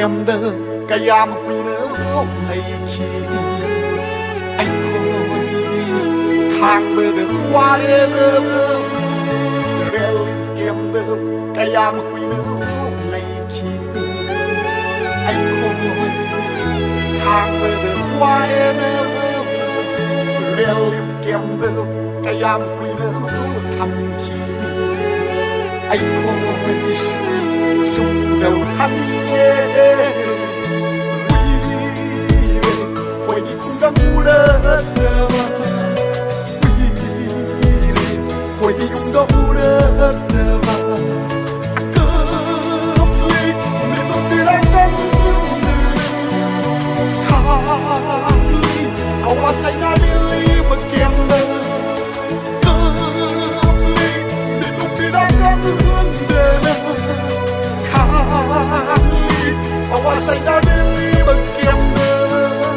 em đơ cái yam quy nơ lấy khi anh khôi thang bờ đơ qua đơ đơ rel em đơ cái yam quy nơ lấy khi anh khôi thang bờ đơ qua đơ rel em đơ cái yam quy nơ thăm khi anh khôi sung đầu hắn hồi đi cũng đã ngu đơ hồi đi cũng đã ngu đơ cơm ly mình không đi lại cơm khang ly ao mà say na đi ly mà kèm đơ cơm ly mình không đi lại cơm đơว่าใส่ดาวดีบังเกียมเดิน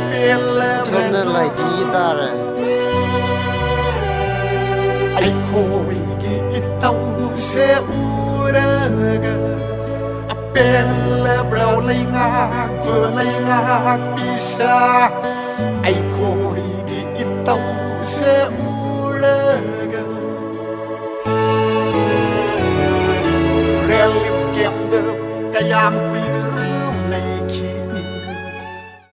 เปลี่ยนแล้วแม่นไล่ตีตาเลยไอ้โคยกินเต้าเสียอูเด้อเปลี่ยนแล้วเราเลยงากเพื่อเลยงากปีศาจไอ้โคยกินเต้าเสียอูเด้อเรียนลิบเกียมเดิมกะยามปี